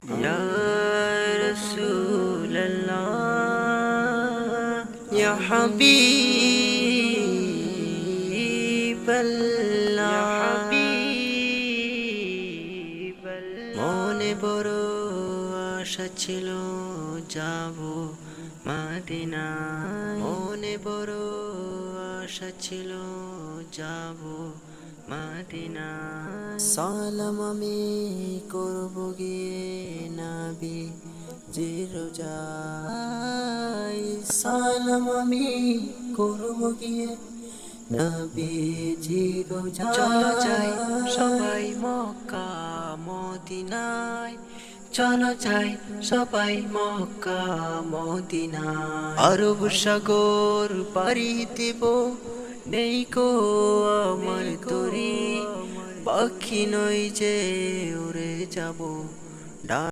ইয়া রাসূলুল্লাহ ইয়া হাবিবাল্লাহ মনে বড় আশা ছিল যাব মদিনায়, মনে বড় আশা ছিল যাব মদিনায়। সালাম আমি করব গিয়ে নবী জির রোজায়, সালাম আমি করব গিয়ে নবী জির রোজায়। চলো যাই সবাই মক্কা মদিনায়, চলো যাই সবাই মক্কা মদিনায়। আরব সাগর পাড়ি দেব, নেই কো আমার তরি, পাখি নই যে উড়ে যাব।